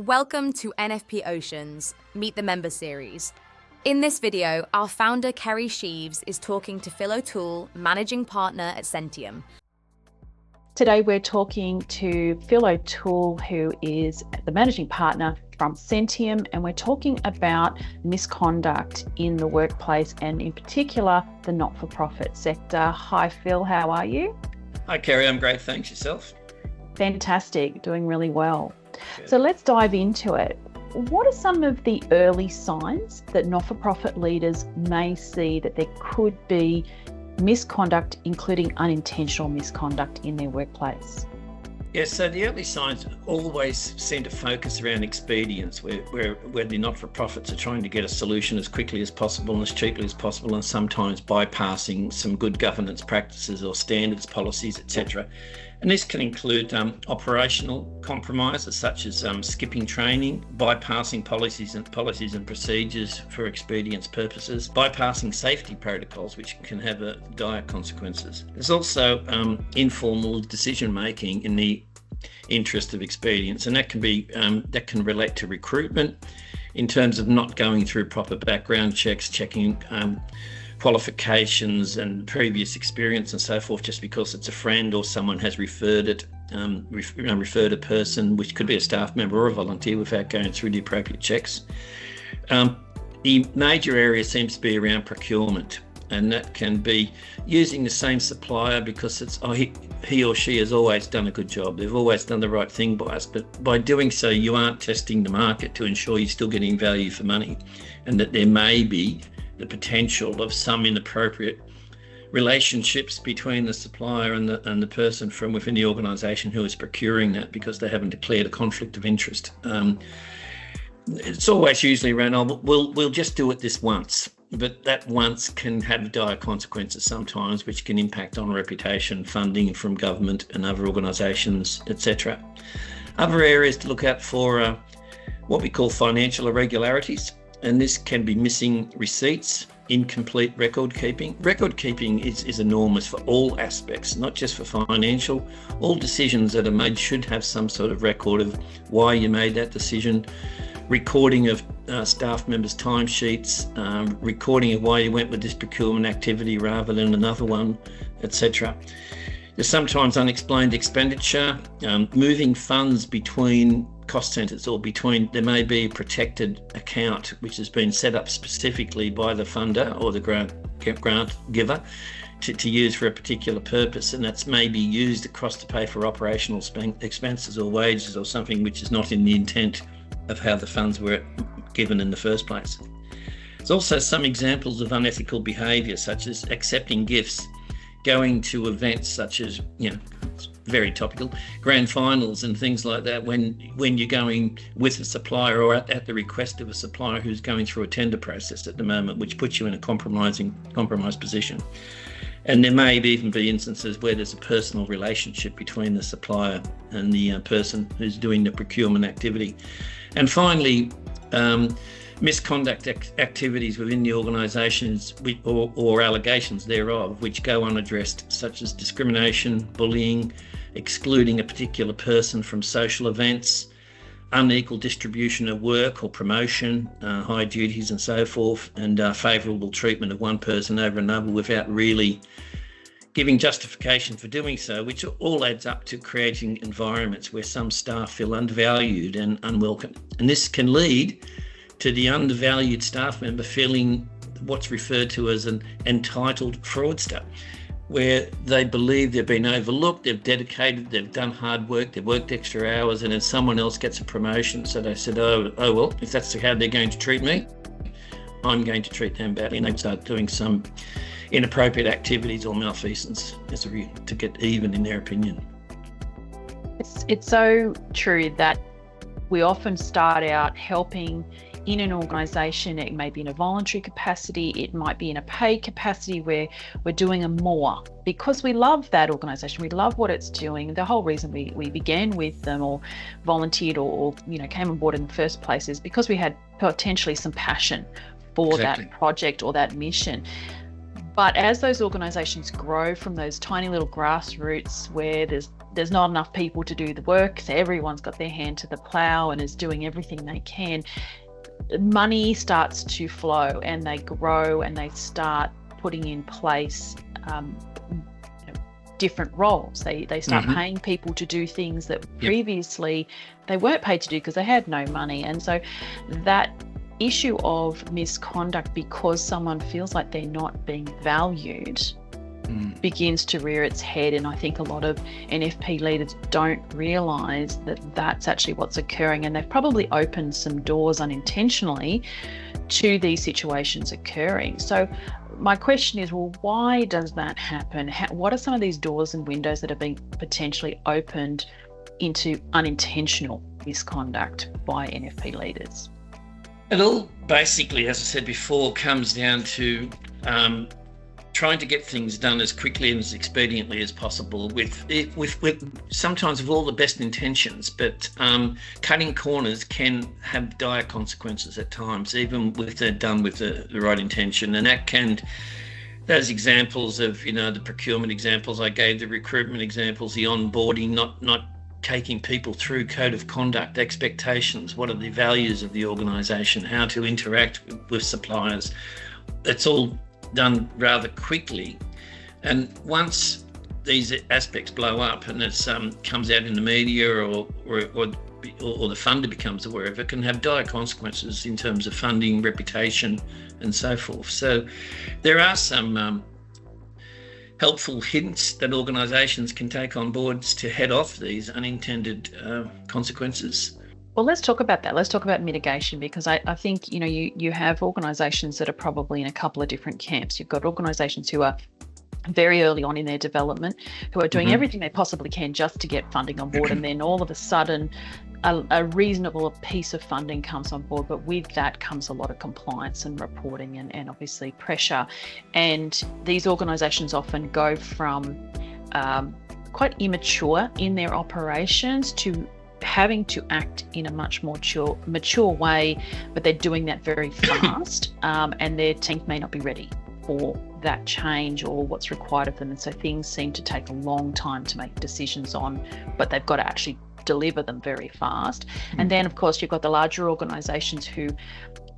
Welcome to NFP Oceans, Meet the Member series. In this video, our founder Kerrie Sheaves is talking to Phil O'Toole, Managing Partner at CENTIUM. Today we're talking to Phil O'Toole, who is the Managing Partner from CENTIUM, and we're talking about misconduct in the workplace and in particular the not-for-profit sector. Hi Phil, how are you? Hi Kerrie, I'm great, thanks. Yourself? Fantastic, doing really well. Good. So let's dive into it. What are some of the early signs that not-for-profit leaders may see that there could be misconduct, including unintentional misconduct in their workplace? Yes, so the early signs always seem to focus around expedience, where the not-for-profits are trying to get a solution as quickly as possible and as cheaply as possible, and sometimes bypassing some good governance practices or standards, policies, etc. And this can include operational compromises such as skipping training, bypassing policies and procedures for expedience purposes, bypassing safety protocols, which can have dire consequences. There's also informal decision making in the interest of expedience, and that can relate to recruitment in terms of not going through proper background checks, checking qualifications and previous experience and so forth, just because it's a friend or someone has referred a person, which could be a staff member or a volunteer, without going through the appropriate checks. The major area seems to be around procurement, and that can be using the same supplier because he or she has always done a good job. They've always done the right thing by us, but by doing so, you aren't testing the market to ensure you're still getting value for money, and that there may be the potential of some inappropriate relationships between the supplier and the person from within the organisation who is procuring that, because they haven't declared a conflict of interest. It's always usually around, we'll just do it this once, but that once can have dire consequences sometimes, which can impact on reputation, funding from government and other organisations, etc. Other areas to look out for what we call financial irregularities. And this can be missing receipts, incomplete record keeping. Record keeping is enormous for all aspects, not just for financial. All decisions that are made should have some sort of record of why you made that decision, recording of staff members' timesheets, recording of why you went with this procurement activity rather than another one, etc. There's sometimes unexplained expenditure, moving funds between cost centres or there may be a protected account which has been set up specifically by the funder or the grant giver to use for a particular purpose, and that's maybe used across to pay for operational expenses or wages or something which is not in the intent of how the funds were given in the first place. There's also some examples of unethical behaviour, such as accepting gifts, going to events such as, it's very topical, grand finals and things like that, when you're going with a supplier or at the request of a supplier who's going through a tender process at the moment, which puts you in a compromised position. And there may even be instances where there's a personal relationship between the supplier and the person who's doing the procurement activity. And finally, misconduct activities within the organisations or allegations thereof which go unaddressed, such as discrimination, bullying, excluding a particular person from social events, unequal distribution of work or promotion, high duties and so forth, and favourable treatment of one person over another without really giving justification for doing so, which all adds up to creating environments where some staff feel undervalued and unwelcome. And this can lead to the undervalued staff member feeling what's referred to as an entitled fraudster, where they believe they've been overlooked, they've dedicated, they've done hard work, they've worked extra hours, and then someone else gets a promotion. So they said, oh well, if that's how they're going to treat me, I'm going to treat them badly. And they start doing some inappropriate activities or malfeasance to get even, in their opinion. It's so true that we often start out helping in an organisation. It may be in a voluntary capacity, it might be in a paid capacity where we're doing a more because we love that organisation, we love what it's doing. The whole reason we began with them or volunteered or came on board in the first place is because we had potentially some passion for that project or that mission. But as those organisations grow from those tiny little grassroots where there's there's not enough people to do the work, so everyone's got their hand to the plow and is doing everything they can. Money starts to flow, and they grow, and they start putting in place different roles. They start paying people to do things that previously they weren't paid to do because they had no money. And so that issue of misconduct, because someone feels like they're not being valued, begins to rear its head. And I think a lot of NFP leaders don't realise that that's actually what's occurring, and they've probably opened some doors unintentionally to these situations occurring. So my question is, well, why does that happen? What are some of these doors and windows that have been potentially opened into unintentional misconduct by NFP leaders? It all basically, as I said before, comes down to trying to get things done as quickly and as expediently as possible with sometimes with all the best intentions, but cutting corners can have dire consequences at times, even if they're done with the right intention. And those examples of, the procurement examples I gave, the recruitment examples, the onboarding, not taking people through code of conduct, expectations, what are the values of the organisation, how to interact with suppliers. It's all done rather quickly, and once these aspects blow up and it comes out in the media or the funder becomes aware of it, can have dire consequences in terms of funding, reputation, and so forth. So there are some helpful hints that organisations can take on board to head off these unintended consequences. Well, let's talk about that. Let's talk about mitigation, because I think, you have organisations that are probably in a couple of different camps. You've got organisations who are very early on in their development, who are doing everything they possibly can just to get funding on board, and then all of a sudden a reasonable piece of funding comes on board, but with that comes a lot of compliance and reporting and obviously pressure. And these organisations often go from quite immature in their operations to having to act in a much more mature way, but they're doing that very fast, and their team may not be ready for that change or what's required of them. And so things seem to take a long time to make decisions on, but they've got to actually deliver them very fast. And then, of course, you've got the larger organisations who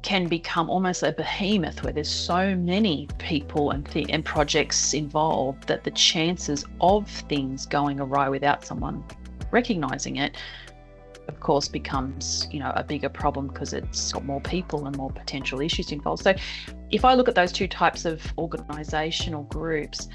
can become almost a behemoth, where there's so many people and projects involved that the chances of things going awry without someone recognising it, of course, becomes a bigger problem, because it's got more people and more potential issues involved. So if I look at those two types of organisational groups,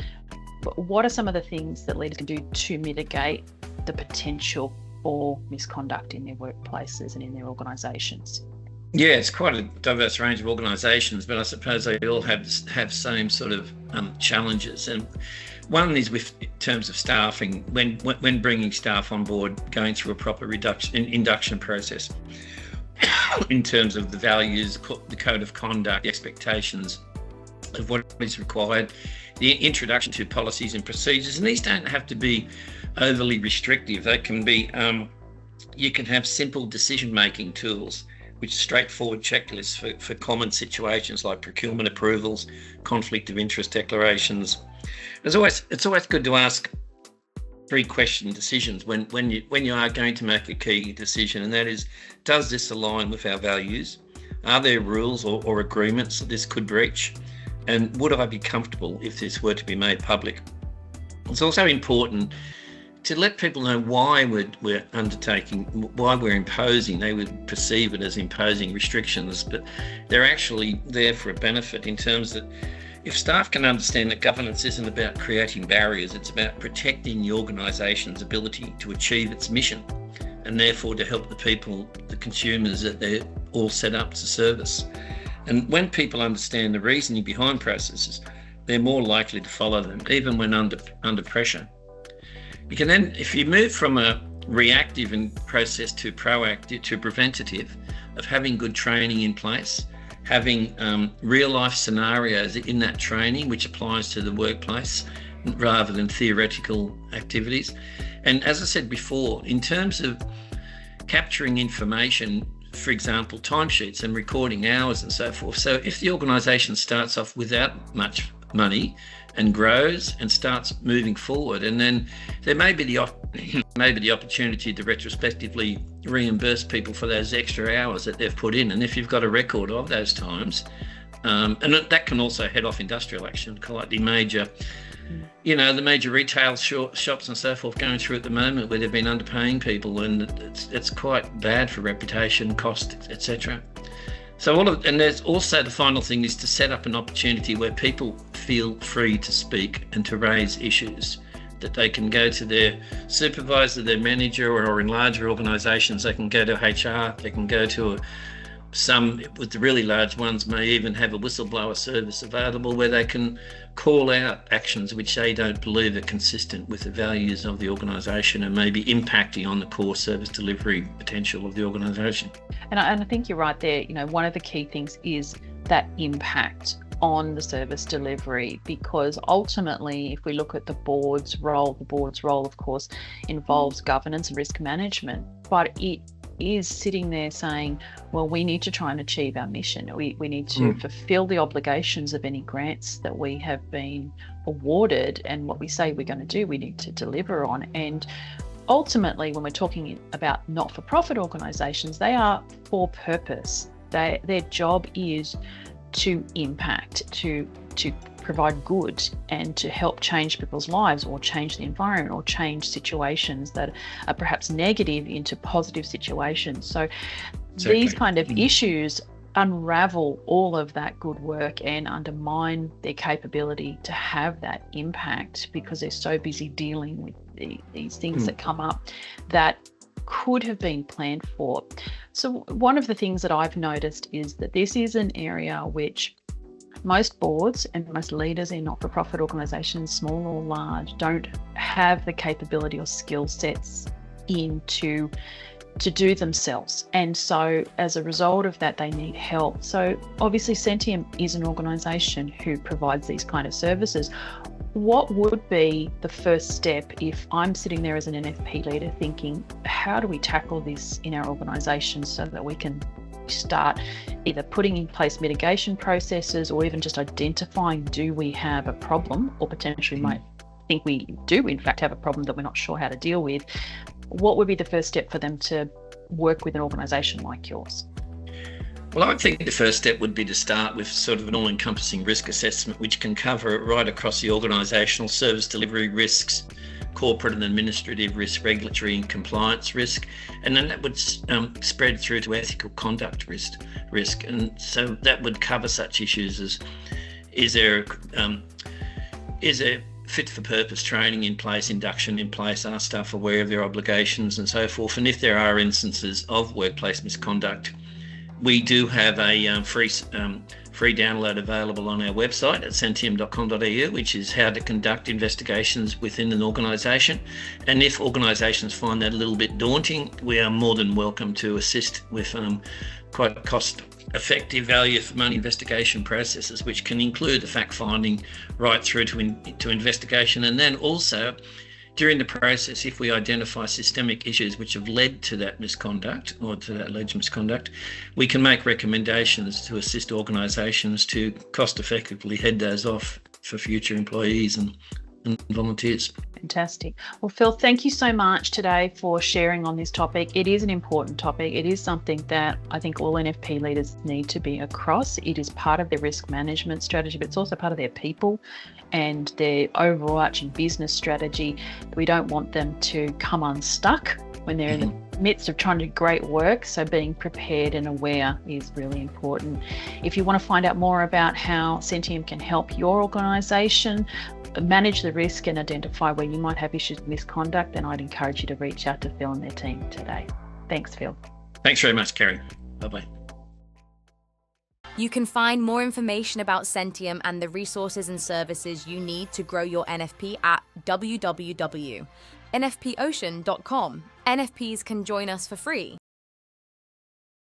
what are some of the things that leaders can do to mitigate the potential for misconduct in their workplaces and in their organisations? Yeah, it's quite a diverse range of organisations, but I suppose they all have same sort of challenges. And one is with terms of staffing, when bringing staff on board, going through a proper induction process in terms of the values, the code of conduct, the expectations of what is required, the introduction to policies and procedures. And these don't have to be overly restrictive. They can be, you can have simple decision-making tools, which are straightforward checklists for common situations like procurement approvals, conflict of interest declarations. It's always good to ask pre-question decisions when you are going to make a key decision, and that is, does this align with our values? Are there rules or agreements that this could breach? And would I be comfortable if this were to be made public? It's also important to let people know why we're undertaking, why we're imposing. They would perceive it as imposing restrictions, but they're actually there for a benefit, in terms that if staff can understand that governance isn't about creating barriers, it's about protecting the organisation's ability to achieve its mission, and therefore to help the people, the consumers that they're all set up to service. And when people understand the reasoning behind processes, they're more likely to follow them, even when under pressure. You can then, if you move from a reactive process to proactive to preventative, of having good training in place, having real life scenarios in that training which applies to the workplace rather than theoretical activities. And as I said before, in terms of capturing information, for example, timesheets and recording hours and so forth. So if the organisation starts off without much money and grows and starts moving forward. And then there may be the opportunity to retrospectively reimburse people for those extra hours that they've put in. And if you've got a record of those times, and that can also head off industrial action, like the major retail shops and so forth going through at the moment, where they've been underpaying people, and it's quite bad for reputation, cost, etc. So and there's also the final thing is to set up an opportunity where people feel free to speak and to raise issues, that they can go to their supervisor, their manager, or in larger organisations, they can go to HR, they can go to some, with the really large ones, may even have a whistleblower service available where they can call out actions which they don't believe are consistent with the values of the organisation and maybe impacting on the core service delivery potential of the organisation. And I think you're right there. One of the key things is that impact on the service delivery, because ultimately, if we look at the board's role, of course, involves governance and risk management, but it is sitting there saying, well, we need to try and achieve our mission. We need to fulfill the obligations of any grants that we have been awarded, and what we say we're going to do, we need to deliver on. And ultimately, when we're talking about not-for-profit organisations, they are for purpose. Their job is to impact, to provide good, and to help change people's lives, or change the environment, or change situations that are perhaps negative into positive situations. So exactly. These kind of issues unravel all of that good work and undermine their capability to have that impact, because they're so busy dealing with these things that come up that could have been planned for. So one of the things that I've noticed is that this is an area which most boards and most leaders in not-for-profit organisations, small or large, don't have the capability or skill sets to do themselves. And so as a result of that, they need help. So obviously CENTIUM is an organisation who provides these kind of services. What would be the first step if I'm sitting there as an NFP leader thinking, how do we tackle this in our organisation so that we can start either putting in place mitigation processes, or even just identifying, do we have a problem, or potentially might think we do in fact have a problem that we're not sure how to deal with? What would be the first step for them to work with an organisation like yours? Well, I think the first step would be to start with sort of an all-encompassing risk assessment, which can cover right across the organisational service delivery risks, corporate and administrative risk, regulatory and compliance risk, and then that would spread through to ethical conduct risk. And so that would cover such issues as, is there fit for purpose training in place, induction in place, are staff aware of their obligations and so forth. And if there are instances of workplace misconduct, we do have a free download available on our website at centium.com.au, which is how to conduct investigations within an organisation. And if organisations find that a little bit daunting, we are more than welcome to assist with quite cost-effective, value-for-money investigation processes, which can include the fact-finding right through to investigation. And then also, during the process, if we identify systemic issues which have led to that misconduct or to that alleged misconduct, we can make recommendations to assist organisations to cost-effectively head those off for future employees and volunteers. Fantastic. Well, Phil, thank you so much today for sharing on this topic. It is an important topic. It is something that I think all NFP leaders need to be across. It is part of their risk management strategy, but it's also part of their people and their overarching business strategy. We don't want them to come unstuck when they're in the midst of trying to do great work. So being prepared and aware is really important. If you want to find out more about how CENTIUM can help your organisation manage the risk and identify where you might have issues with misconduct, then I'd encourage you to reach out to Phil and their team today. Thanks, Phil. Thanks very much, Kerrie. Bye-bye. You can find more information about CENTIUM and the resources and services you need to grow your NFP at www.nfpocean.com. NFPs can join us for free.